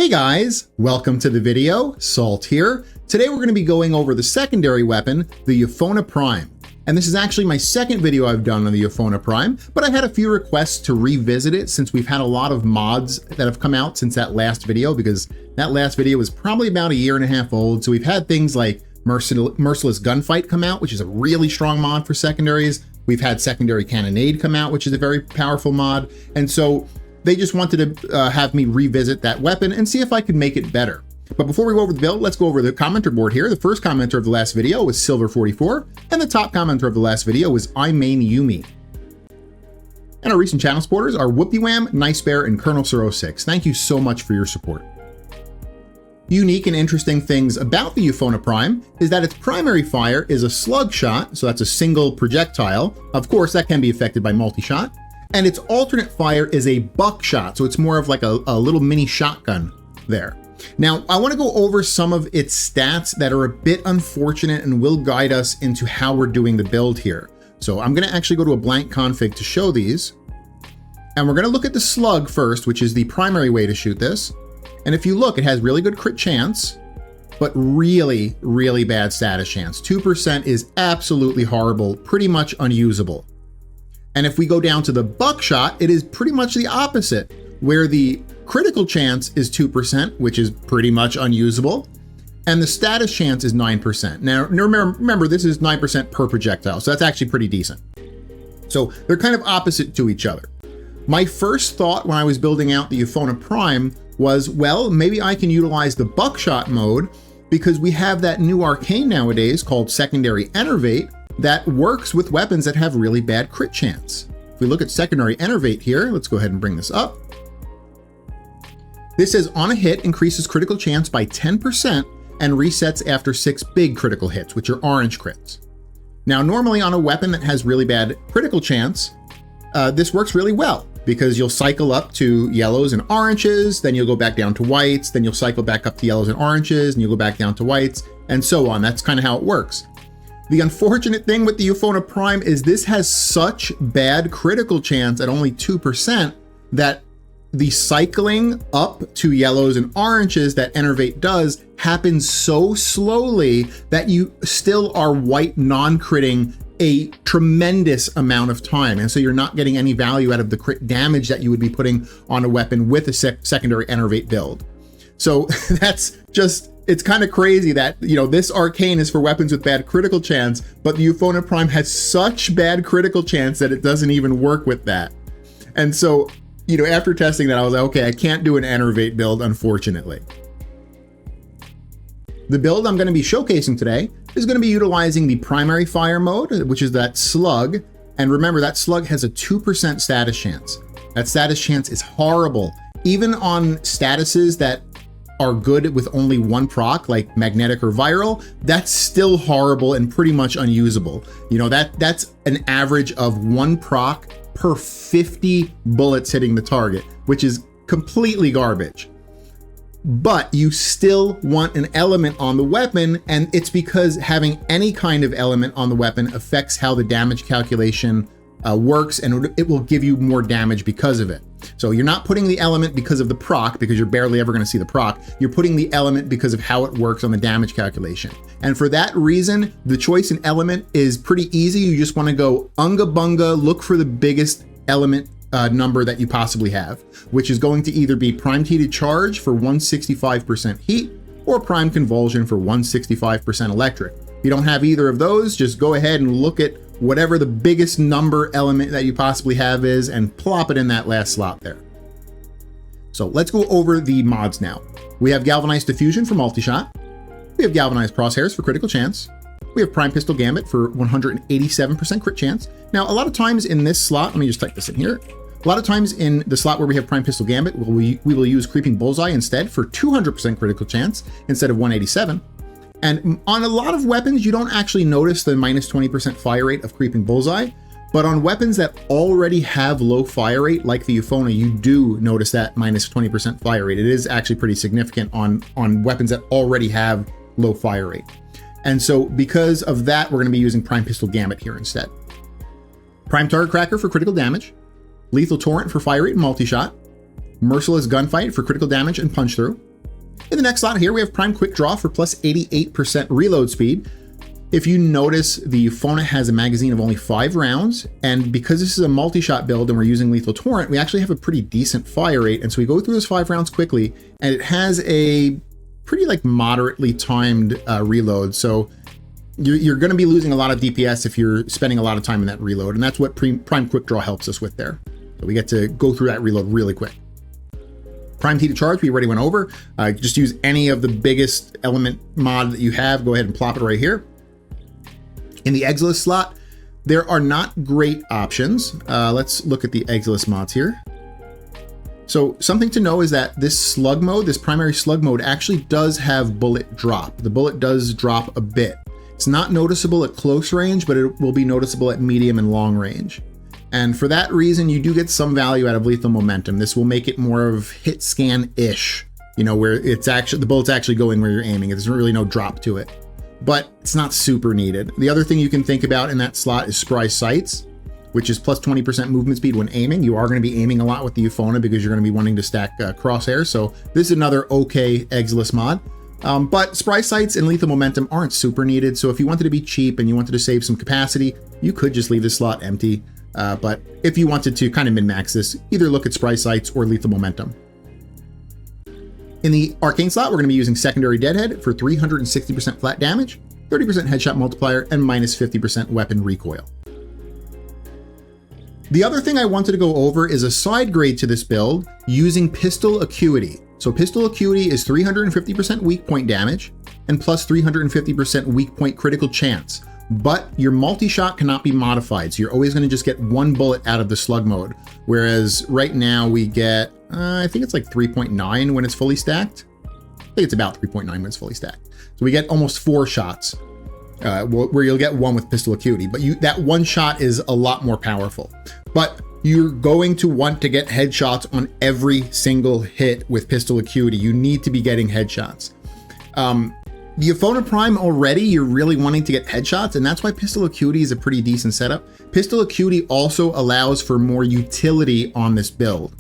Hey guys, welcome to the video. Salt here. Today we're going to be going over the secondary weapon, the Euphona Prime. And this is actually my second video I've done on the Euphona Prime, but I had a few requests to revisit it since we've had a lot of mods that have come out since that last video, because that last video was probably about a year and a half old. So we've had things like Merciless Gunfight come out, which is a really strong mod for secondaries. We've had Secondary Cannonade come out, which is a very powerful mod. And so they just wanted to have me revisit that weapon and see if I could make it better. But before we go over the build, let's go over the commenter board here. The first commenter of the last video was Silver44, and the top commenter of the last video was I Main Yumi. And our recent channel supporters are Whoopie Wham, Nice Bear, and Colonel06. Thank you so much for your support. Unique and interesting things about the Euphona Prime is that its primary fire is a slug shot, so that's a single projectile. Of course, that can be affected by multi-shot. And its alternate fire is a buckshot, so it's more of like a little mini shotgun there. Now, I want to go over some of its stats that are a bit unfortunate and will guide us into how we're doing the build here. So I'm going to actually go to a blank config to show these. And we're going to look at the slug first, which is the primary way to shoot this. And if you look, it has really good crit chance, but really, really bad status chance. 2% is absolutely horrible, pretty much unusable. And if we go down to the buckshot, it is pretty much the opposite, where the critical chance is 2%, which is pretty much unusable, and the status chance is 9%. Now, remember, this is 9% per projectile, so that's actually pretty decent. So they're kind of opposite to each other. My first thought when I was building out the Euphona Prime was, well, maybe I can utilize the buckshot mode because we have that new arcane nowadays called Secondary Enervate that works with weapons that have really bad crit chance. If we look at Secondary Enervate here, let's go ahead and bring this up. This says on a hit increases critical chance by 10% and resets after 6 big critical hits, which are orange crits. Now, normally on a weapon that has really bad critical chance, this works really well because you'll cycle up to yellows and oranges, then you'll go back down to whites, then you'll cycle back up to yellows and oranges, and you'll go back down to whites, and so on. That's kind of how it works. The unfortunate thing with the Euphona Prime is this has such bad critical chance at only 2% that the cycling up to yellows and oranges that Enervate does happens so slowly that you still are white non-critting a tremendous amount of time. And so you're not getting any value out of the crit damage that you would be putting on a weapon with a secondary Enervate build. So that's just, it's kind of crazy that, you know, this arcane is for weapons with bad critical chance, but the Euphona Prime has such bad critical chance that it doesn't even work with that. And so, you know, after testing that, I was like, okay, I can't do an Enervate build, unfortunately. The build I'm going to be showcasing today is going to be utilizing the primary fire mode, which is that slug. And remember, that slug has a 2% status chance. That status chance is horrible. Even on statuses that are good with only one proc, like magnetic or viral, that's still horrible and pretty much unusable. You know, that's an average of 1 proc per 50 bullets hitting the target, which is completely garbage. But you still want an element on the weapon, and it's because having any kind of element on the weapon affects how the damage calculation works, and it will give you more damage because of it. So you're not putting the element because of the proc, because you're barely ever going to see the proc. You're putting the element because of how it works on the damage calculation. And for that reason, the choice in element is pretty easy. You just want to go unga bunga, look for the biggest element number that you possibly have, which is going to either be primed heated charge for 165% heat or prime convulsion for 165% electric. If you don't have either of those, just go ahead and look at whatever the biggest number element that you possibly have is and plop it in that last slot there. So let's go over the mods now. We have Galvanized Diffusion for Multishot. We have Galvanized Crosshairs for critical chance. We have Prime Pistol Gambit for 187% crit chance. Now, a lot of times in this slot, let me just type this in here. A lot of times in the slot where we have Prime Pistol Gambit, we will use Creeping Bullseye instead for 200% critical chance instead of 187. And on a lot of weapons, you don't actually notice the minus 20% fire rate of Creeping Bullseye, but on weapons that already have low fire rate, like the Euphona, you do notice that minus 20% fire rate. It is actually pretty significant on weapons that already have low fire rate. And so because of that, we're going to be using Prime Pistol Gambit here instead. Prime Target Cracker for critical damage, Lethal Torrent for fire rate and multi-shot, Merciless Gunfight for critical damage and punch through, In the next slot here, we have Prime Quick Draw for plus 88% reload speed. If you notice, the Euphona has a magazine of only 5 rounds, and because this is a multi-shot build and we're using Lethal Torrent, we actually have a pretty decent fire rate, and so we go through those 5 rounds quickly, and it has a pretty like moderately timed reload, so you're going to be losing a lot of DPS if you're spending a lot of time in that reload, and that's what Prime Quick Draw helps us with there. So we get to go through that reload really quick. Prime T to charge, we already went over. Just use any of the biggest element mod that you have. Go ahead and plop it right here. In the Exilis slot, there are not great options. Let's look at the Exilis mods here. So something to know is that this slug mode, this primary slug mode, actually does have bullet drop. The bullet does drop a bit. It's not noticeable at close range, but it will be noticeable at medium and long range. And for that reason, you do get some value out of lethal momentum. This will make it more of hit scan-ish, you know, where it's actually, the bullet's actually going where you're aiming. There's really no drop to it, but it's not super needed. The other thing you can think about in that slot is Spry Sights, which is plus 20% movement speed when aiming. You are going to be aiming a lot with the Euphona because you're going to be wanting to stack crosshairs. So this is another okay Exilis mod. But Spry Sights and Lethal Momentum aren't super needed. So if you wanted to be cheap and you wanted to save some capacity, you could just leave this slot empty. But if you wanted to kind of min-max this, either look at Spry Sights or Lethal Momentum. In the Arcane slot, we're going to be using Secondary Deadhead for 360% flat damage, 30% headshot multiplier, and minus 50% weapon recoil. The other thing I wanted to go over is a side grade to this build using Pistol Acuity. So Pistol Acuity is 350% weak point damage and plus 350% weak point critical chance. But your multi-shot cannot be modified, so you're always going to just get 1 bullet out of the slug mode. Whereas right now we get, I think it's like 3.9 when it's fully stacked. I think it's about 3.9 when it's fully stacked. So we get almost 4 shots, where you'll get 1 with Pistol Acuity. But that 1 shot is a lot more powerful. But you're going to want to get headshots on every single hit with Pistol Acuity. You need to be getting headshots. The Euphona Prime already, you're really wanting to get headshots, and that's why Pistol Acuity is a pretty decent setup. Pistol Acuity also allows for more utility on this build.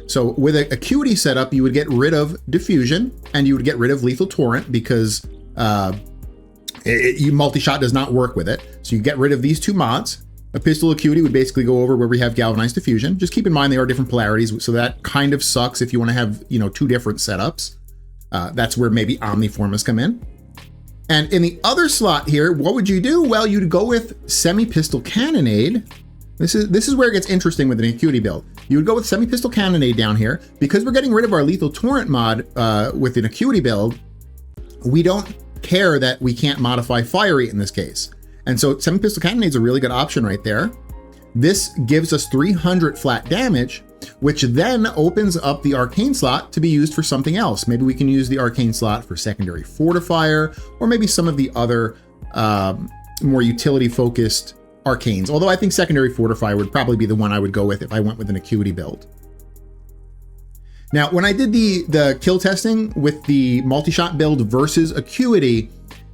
So with an Acuity setup, you would get rid of Diffusion, and you would get rid of Lethal Torrent because multi-shot does not work with it. So you get rid of these 2 mods. A Pistol Acuity would basically go over where we have Galvanized Diffusion. Just keep in mind they are different polarities, so that kind of sucks if you want to have, 2 different setups. That's where maybe Omniformas come in. And in the other slot here, what would you do? Well, you'd go with Semi-Pistol Cannonade. This is where it gets interesting with an Acuity build. You would go with Semi-Pistol Cannonade down here. Because we're getting rid of our Lethal Torrent mod with an Acuity build, we don't care that we can't modify fire rate in this case. And so Semi-Pistol Cannonade is a really good option right there. This gives us 300 flat damage, which then opens up the Arcane slot to be used for something else. Maybe we can use the Arcane slot for Secondary Fortifier, or maybe some of the other more utility-focused Arcanes. Although I think Secondary Fortifier would probably be the one I would go with if I went with an Acuity build. Now, when I did the kill testing with the multi-shot build versus Acuity,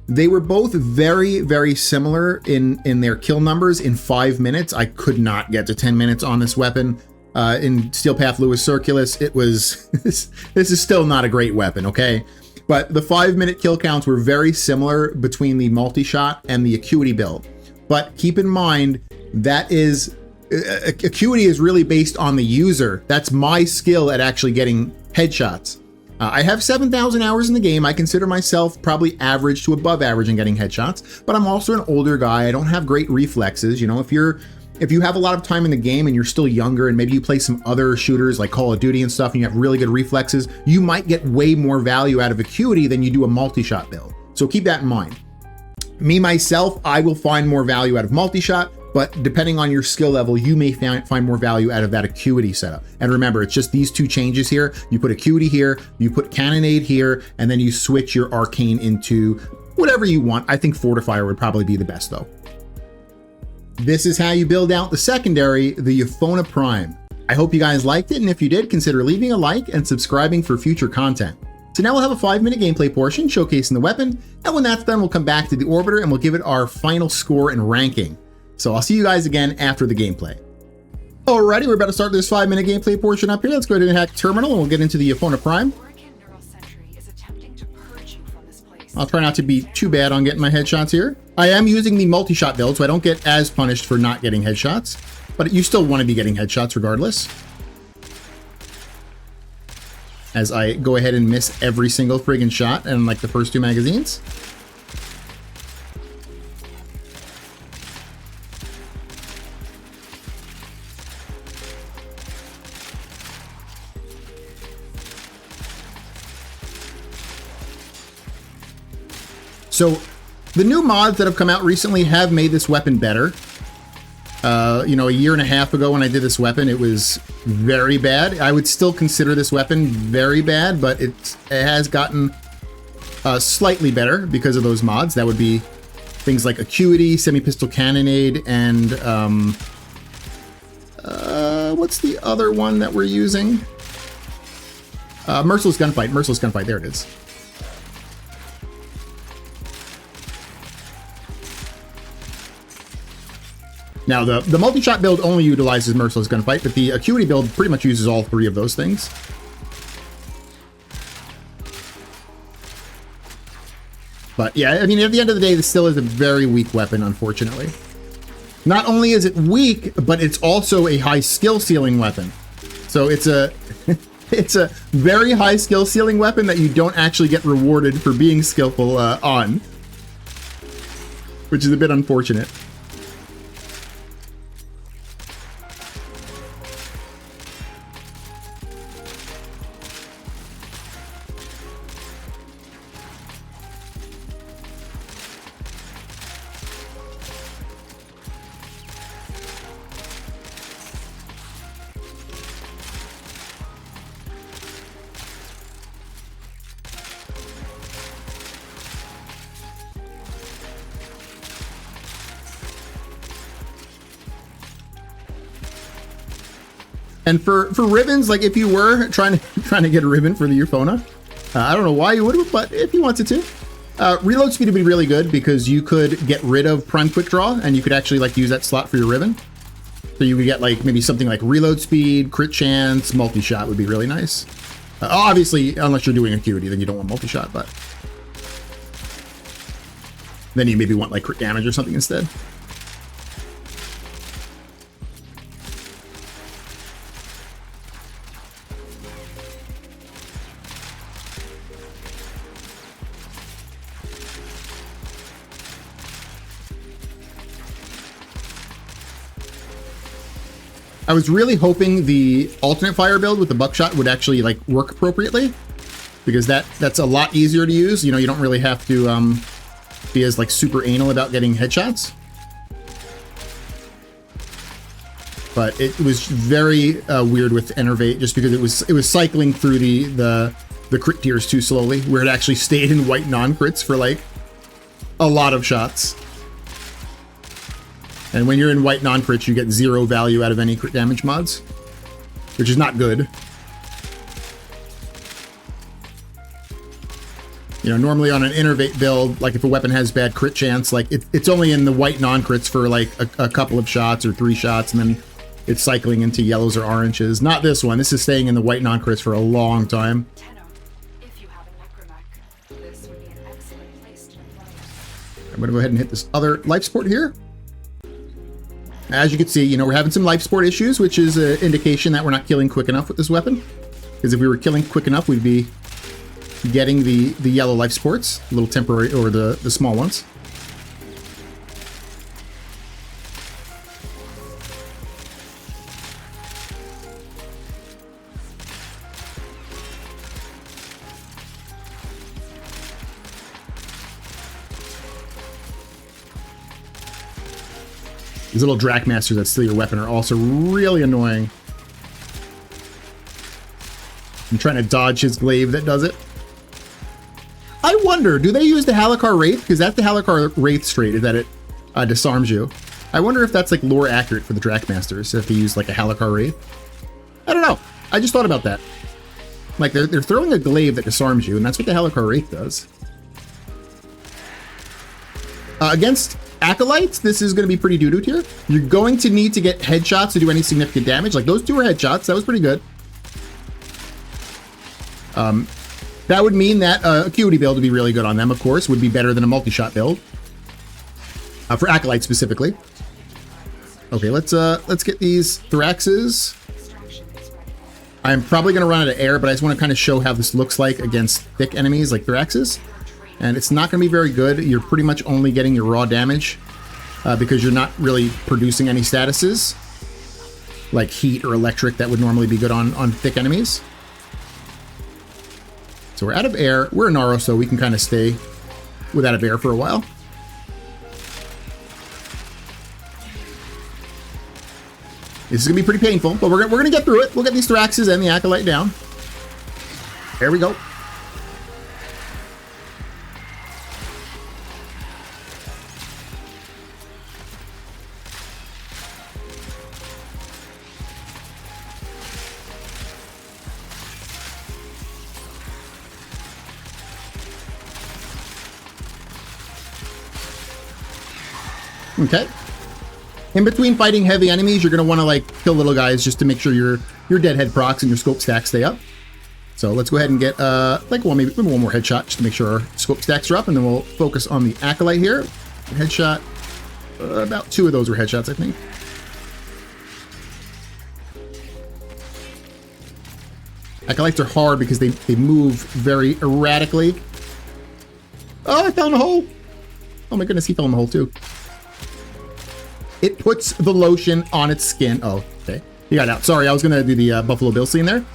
they were both very, very similar in their kill numbers in 5 minutes. I could not get to 10 minutes on this weapon. In Steel Path Lewis Circulus, it was, this is still not a great weapon, okay? But the 5-minute kill counts were very similar between the multi-shot and the Acuity build. But keep in mind, that is, Acuity is really based on the user. That's my skill at actually getting headshots. I have 7,000 hours in the game. I consider myself probably average to above average in getting headshots, but I'm also an older guy. I don't have great reflexes. If you have a lot of time in the game and you're still younger and maybe you play some other shooters like Call of Duty and stuff and you have really good reflexes, you might get way more value out of Acuity than you do a multi-shot build. So keep that in mind. Me, myself, I will find more value out of multi-shot, but depending on your skill level, you may find more value out of that Acuity setup. And remember, it's just these 2 changes here. You put Acuity here, you put Cannonade here, and then you switch your Arcane into whatever you want. I think Fortifier would probably be the best though. This is how you build out the secondary, the Euphona Prime. I hope you guys liked it, and if you did, consider leaving a like and subscribing for future content. So now we'll have a 5-minute gameplay portion showcasing the weapon, and when that's done, we'll come back to the Orbiter and we'll give it our final score and ranking. So I'll see you guys again after the gameplay. Alrighty, we're about to start this 5-minute gameplay portion up here. Let's go ahead and hack terminal and we'll get into the Euphona Prime. I'll try not to be too bad on getting my headshots here. I am using the multi-shot build, so I don't get as punished for not getting headshots, but you still want to be getting headshots regardless. As I go ahead and miss every single friggin' shot in like the first 2 magazines. So the new mods that have come out recently have made this weapon better. You know, a year and a half ago when I did this weapon, it was very bad. I would still consider this weapon very bad, but it has gotten slightly better because of those mods. That would be things like Acuity, Semi-Pistol Cannonade, and what's the other one that we're using? Merciless Gunfight. Merciless Gunfight. There it is. Now, the multi-shot build only utilizes Merciless Gunfight, but the Acuity build pretty much uses all 3 of those things. But yeah, I mean, at the end of the day, this still is a very weak weapon, unfortunately. Not only is it weak, but it's also a high skill ceiling weapon. So it's a it's a very high skill ceiling weapon that you don't actually get rewarded for being skillful on, which is a bit unfortunate. And for ribbons, like if you were trying to get a ribbon for the Euphona, I don't know why you would, but if you wanted to, reload speed would be really good because you could get rid of Prime Quick Draw and you could actually like use that slot for your ribbon. So you could get like maybe something like reload speed, crit chance, multi-shot would be really nice. Obviously, unless you're doing Acuity, then you don't want multi-shot, but then you maybe want like crit damage or something instead. I was really hoping the alternate fire build with the buckshot would actually like work appropriately, because that's a lot easier to use. You know, you don't really have to be as like super anal about getting headshots. But it was very weird with Enervate, just because it was cycling through the crit tiers too slowly, where it actually stayed in white non-crits for like a lot of shots. And when you're in white non-crits, you get 0 value out of any crit damage mods, which is not good. You know, normally on an Enervate build, like if a weapon has bad crit chance, like it's only in the white non-crits for like a couple of shots or 3 shots, and then it's cycling into yellows or oranges. Not this one. This is staying in the white non-crits for a long time. I'm going to go ahead and hit this other life support here. As you can see, you know, we're having some life support issues, which is an indication that we're not killing quick enough with this weapon. Because if we were killing quick enough, we'd be getting the yellow life supports, a little temporary, or the small ones. These little Drac Masters that steal your weapon are also really annoying. I'm trying to dodge his glaive that does it. I wonder, do they use the Halakar Wraith? Because that's the Halakar Wraith trait, is that it disarms you. I wonder if that's like lore accurate for the Drac Masters, if they use like a Halakar Wraith. I don't know. I just thought about that. Like they're throwing a glaive that disarms you, and that's what the Halakar Wraith does. Against Acolytes, this is going to be pretty doo-doo tier. You're going to need to get headshots to do any significant damage. Like those 2 were headshots. That was pretty good. That would mean that Acuity build would be really good on them, of course, would be better than a Multishot build. For Acolyte specifically. Okay, let's get these Thoraxes. I'm probably going to run out of air, but I just want to kind of show how this looks like against thick enemies like Thoraxes. And it's not going to be very good. You're pretty much only getting your raw damage because you're not really producing any statuses like heat or electric that would normally be good on thick enemies. So we're out of air. We're a Naro, so we can kind of stay without of air for a while. This is going to be pretty painful, but we're going to get through it. We'll get these Thoraxes and the Acolyte down. There we go. Okay. In between fighting heavy enemies, you're going to want to like kill little guys just to make sure your deadhead procs and your scope stacks stay up. So let's go ahead and get maybe one more headshot just to make sure our scope stacks are up, and then we'll focus on the Acolyte here. Headshot. About 2 of those were headshots, I think. Acolytes are hard because they move very erratically. Oh, I fell in the hole. Oh my goodness, he fell in the hole too. It puts the lotion on its skin. Oh, okay. You got it out. Sorry, I was going to do the Buffalo Bill scene there.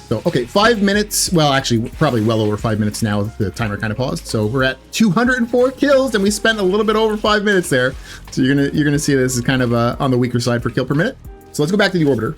So, okay, 5 minutes. Well, actually, probably well over 5 minutes now. The timer kind of paused. So we're at 204 kills, and we spent a little bit over 5 minutes there. So you're gonna see this is kind of on the weaker side for kill per minute. So let's go back to the Orbiter.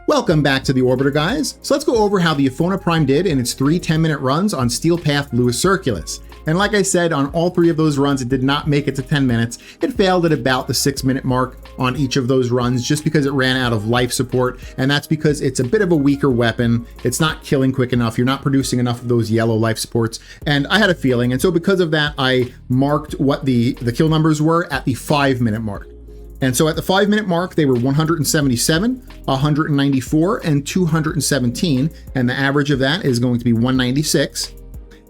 Welcome back to the Orbiter, guys. So let's go over how the Euphona Prime did in its 3 10-minute runs on Steel Path Lewis Circulus. And like I said, on all 3 of those runs, it did not make it to 10 minutes. It failed at about the 6-minute mark on each of those runs just because it ran out of life support. And that's because it's a bit of a weaker weapon. It's not killing quick enough. You're not producing enough of those yellow life supports. And I had a feeling. And so because of that, I marked what the kill numbers were at the 5-minute mark. And so at the 5-minute mark, they were 177, 194, and 217. And the average of that is going to be 196.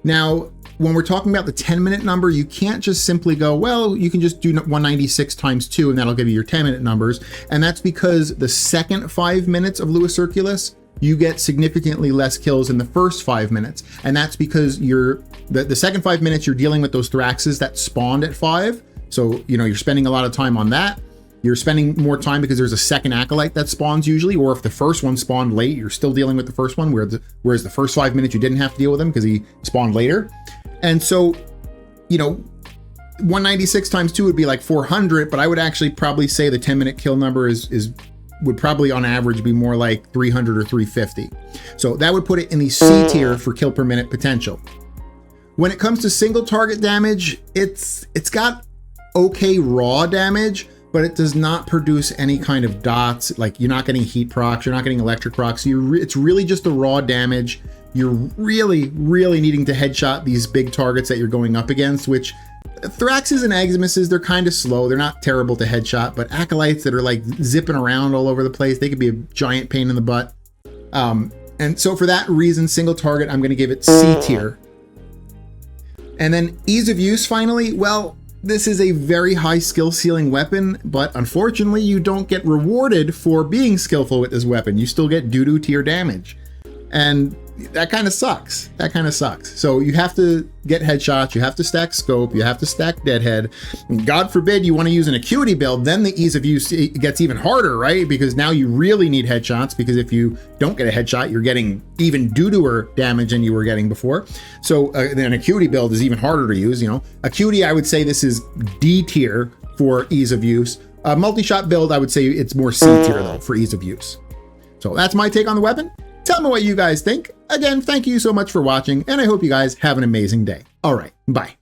Now, when we're talking about the 10-minute number, you can't just simply go, well, you can just do 196 times 2 and that'll give you your 10-minute numbers. And that's because the second 5 minutes of Lewis Circulus, you get significantly less kills in the first 5 minutes. And that's because the second 5 minutes, you're dealing with those Thoraxes that spawned at 5. So, you're spending a lot of time on that. You're spending more time because there's a second Acolyte that spawns usually, or if the first one spawned late, you're still dealing with the first one, whereas the first 5 minutes you didn't have to deal with him because he spawned later. And so, 196 times 2 would be like 400, but I would actually probably say the 10-minute kill number would probably on average be more like 300 or 350. So that would put it in the C tier for kill per minute potential. When it comes to single target damage, it's got okay raw damage, but it does not produce any kind of dots. Like you're not getting heat procs, you're not getting electric procs. It's really just the raw damage. You're really, really needing to headshot these big targets that you're going up against, which Thoraxes and Eximuses, they're kind of slow. They're not terrible to headshot, but Acolytes that are like zipping around all over the place, they could be a giant pain in the butt. And so for that reason, single target, I'm going to give it C tier. And then ease of use finally, well, this is a very high skill ceiling weapon, but unfortunately you don't get rewarded for being skillful with this weapon. You still get doo-doo tier damage. And that kind of sucks. So you have to get headshots, you have to stack scope, you have to stack deadhead. And God forbid you want to use an Acuity build, then the ease of use gets even harder, right? Because now you really need headshots, because if you don't get a headshot, you're getting even doo-dooer damage than you were getting before. So then Acuity build is even harder to use, Acuity, I would say this is D tier for ease of use. Multishot build, I would say it's more C tier though for ease of use. So that's my take on the weapon. Tell me what you guys think. Again, thank you so much for watching, and I hope you guys have an amazing day. All right, bye.